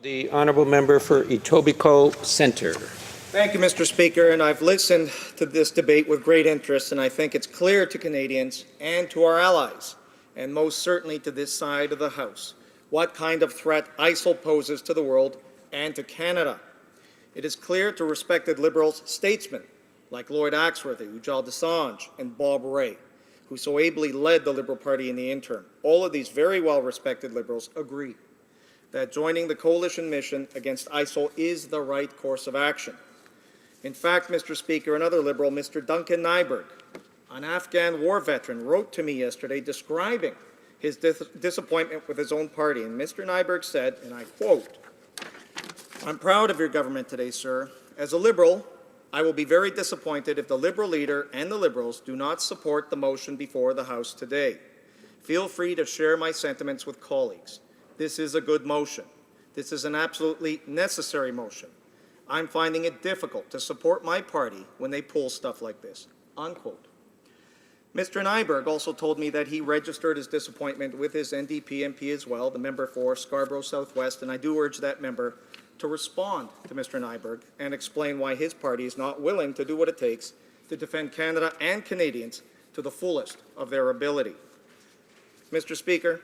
The honourable member for Etobicoke Centre. Thank you, Mr. Speaker, and I've listened to this debate with great interest, and I think it's clear to Canadians and to our allies, and most certainly to this side of the House, what kind of threat ISIL poses to the world and to Canada. It is clear to respected Liberals statesmen like Lloyd Axworthy, Ujjal Dosanjh, and Bob Rae, who so ably led the Liberal Party in the interim. All of these very well-respected Liberals agree that joining the coalition mission against ISIL is the right course of action. In fact, Mr. Speaker, another Liberal, Mr. Duncan Nyberg, an Afghan war veteran, wrote to me yesterday describing his disappointment with his own party. And Mr. Nyberg said, and I quote, "I'm proud of your government today, sir. As a Liberal, I will be very disappointed if the Liberal leader and the Liberals do not support the motion before the House today. Feel free to share my sentiments with colleagues. This is a good motion. This is an absolutely necessary motion. I'm finding it difficult to support my party when they pull stuff like this," unquote. Mr. Nyberg also told me that he registered his disappointment with his NDP MP as well, the member for Scarborough Southwest, and I do urge that member to respond to Mr. Nyberg and explain why his party is not willing to do what it takes to defend Canada and Canadians to the fullest of their ability. Mr. Speaker,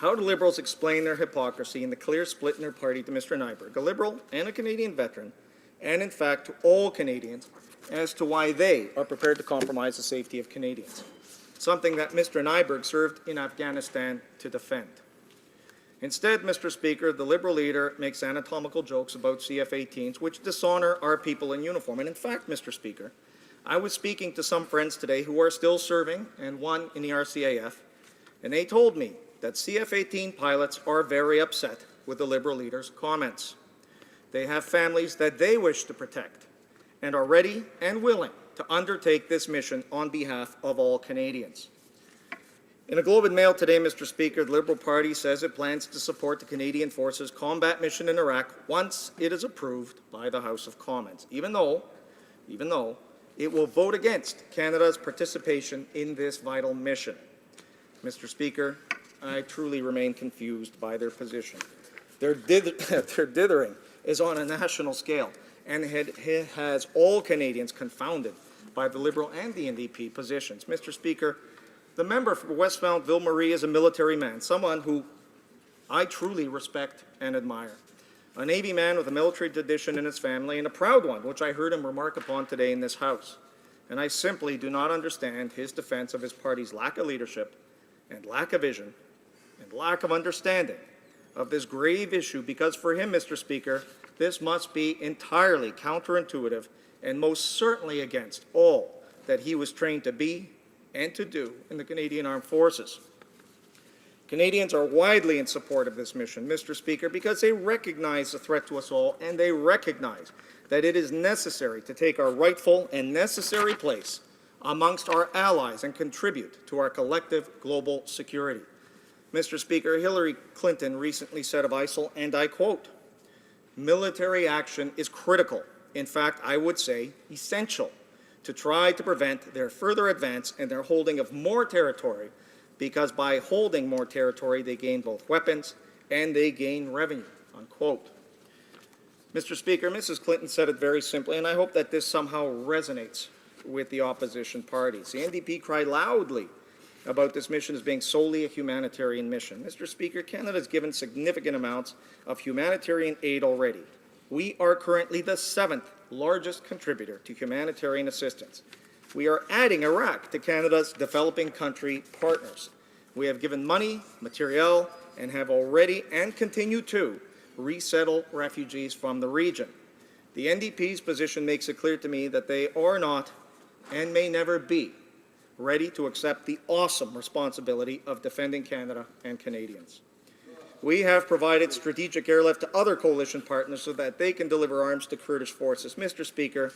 how do Liberals explain their hypocrisy and the clear split in their party to Mr. Nyberg, a Liberal and a Canadian veteran, and in fact to all Canadians, as to why they are prepared to compromise the safety of Canadians, something that Mr. Nyberg served in Afghanistan to defend? Instead, Mr. Speaker, the Liberal leader makes anatomical jokes about CF-18s which dishonor our people in uniform. And in fact, Mr. Speaker, I was speaking to some friends today who are still serving, and one in the RCAF, and they told me that CF-18 pilots are very upset with the Liberal leader's comments. They have families that they wish to protect and are ready and willing to undertake this mission on behalf of all Canadians. In a Globe and Mail today, Mr. Speaker, the Liberal Party says it plans to support the Canadian Forces combat mission in Iraq once it is approved by the House of Commons, even though it will vote against Canada's participation in this vital mission. Mr. Speaker, I truly remain confused by their position. Their dithering is on a national scale, and it has all Canadians confounded by the Liberal and the NDP positions. Mr. Speaker, the member for Westmount Ville Marie is a military man, someone who I truly respect and admire. A Navy man with a military tradition in his family, and a proud one, which I heard him remark upon today in this House. And I simply do not understand his defense of his party's lack of leadership and lack of vision and lack of understanding of this grave issue, because for him, Mr. Speaker, this must be entirely counterintuitive and most certainly against all that he was trained to be and to do in the Canadian Armed Forces. Canadians are widely in support of this mission, Mr. Speaker, because they recognize the threat to us all, and they recognize that it is necessary to take our rightful and necessary place amongst our allies and contribute to our collective global security. Mr. Speaker, Hillary Clinton recently said of ISIL, and I quote, "Military action is critical, in fact, I would say essential, to try to prevent their further advance and their holding of more territory, because by holding more territory, they gain both weapons and they gain revenue," unquote. Mr. Speaker, Mrs. Clinton said it very simply, and I hope that this somehow resonates with the opposition parties. The NDP cried loudly about this mission as being solely a humanitarian mission. Mr. Speaker, Canada has given significant amounts of humanitarian aid already. We are currently the 7th largest contributor to humanitarian assistance. We are adding Iraq to Canada's developing country partners. We have given money, materiel, and have already and continue to resettle refugees from the region. The NDP's position makes it clear to me that they are not and may never be ready to accept the awesome responsibility of defending Canada and Canadians. We have provided strategic airlift to other coalition partners so that they can deliver arms to Kurdish forces. Mr. Speaker,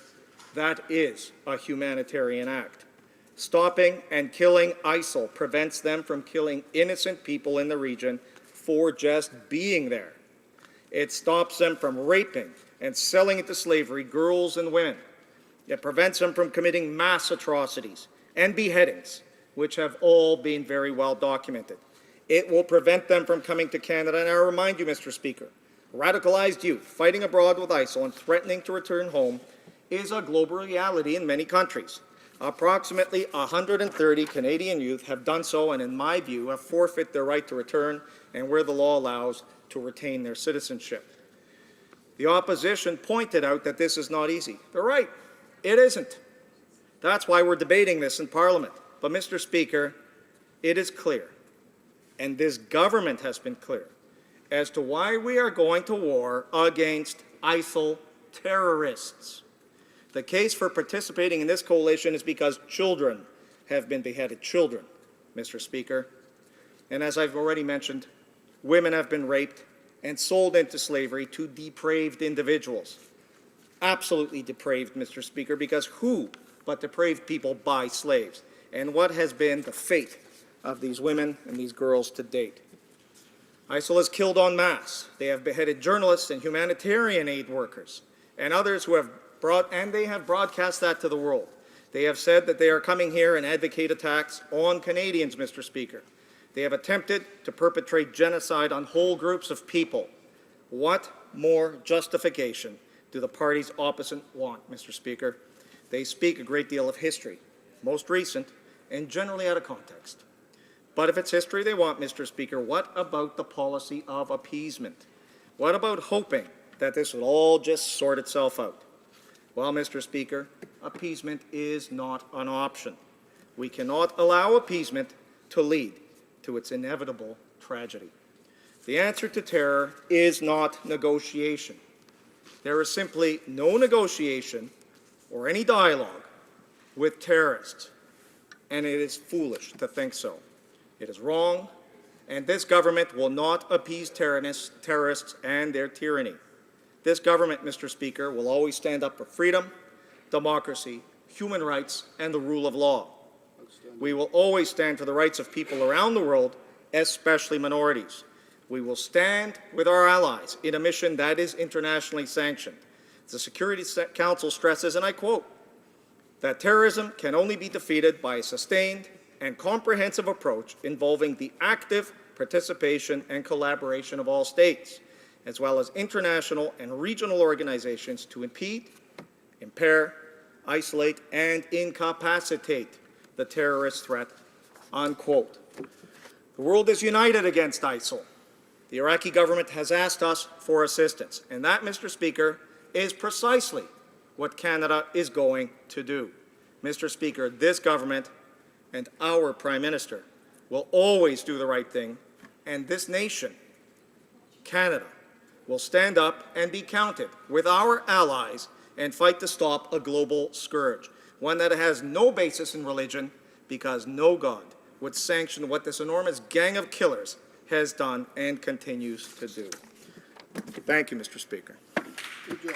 that is a humanitarian act. Stopping and killing ISIL prevents them from killing innocent people in the region for just being there. It stops them from raping and selling into slavery girls and women. It prevents them from committing mass atrocities and beheadings, which have all been very well documented. It will prevent them from coming to Canada. And I remind you, Mr. Speaker, radicalized youth fighting abroad with ISIL and threatening to return home is a global reality in many countries. Approximately 130 Canadian youth have done so and, in my view, have forfeit their right to return and, where the law allows, to retain their citizenship. The opposition pointed out that this is not easy. They're right. It isn't. That's why we're debating this in Parliament. But, Mr. Speaker, it is clear, and this government has been clear, as to why we are going to war against ISIL terrorists. The case for participating in this coalition is because children have been beheaded. Children, Mr. Speaker. And as I've already mentioned, women have been raped and sold into slavery to depraved individuals. Absolutely depraved, Mr. Speaker, because who but depraved people buy slaves? And what has been the fate of these women and these girls to date? ISIL has killed en masse. They have beheaded journalists and humanitarian aid workers and others who have they have broadcast that to the world. They have said that they are coming here and advocate attacks on Canadians, Mr. Speaker. They have attempted to perpetrate genocide on whole groups of people. What more justification do the parties opposite want, Mr. Speaker? They speak a great deal of history, most recent, and generally out of context. But if it's history they want, Mr. Speaker, what about the policy of appeasement? What about hoping that this would all just sort itself out? Well, Mr. Speaker, appeasement is not an option. We cannot allow appeasement to lead to its inevitable tragedy. The answer to terror is not negotiation. There is simply no negotiation or any dialogue with terrorists, and it is foolish to think so. It is wrong, and this government will not appease terrorists and their tyranny. This government, Mr. Speaker, will always stand up for freedom, democracy, human rights, and the rule of law. We will always stand for the rights of people around the world, especially minorities. We will stand with our allies in a mission that is internationally sanctioned. The Security Council stresses, and I quote, that terrorism can only be defeated by a sustained and comprehensive approach involving the active participation and collaboration of all states, as well as international and regional organizations to impede, impair, isolate, and incapacitate the terrorist threat, unquote. The world is united against ISIL. The Iraqi government has asked us for assistance, and that, Mr. Speaker, is precisely what Canada is going to do. Mr. Speaker, this government and our Prime Minister will always do the right thing, and this nation, Canada, will stand up and be counted with our allies and fight to stop a global scourge, one that has no basis in religion, because no God would sanction what this enormous gang of killers has done and continues to do. Thank you, Mr. Speaker. Good job.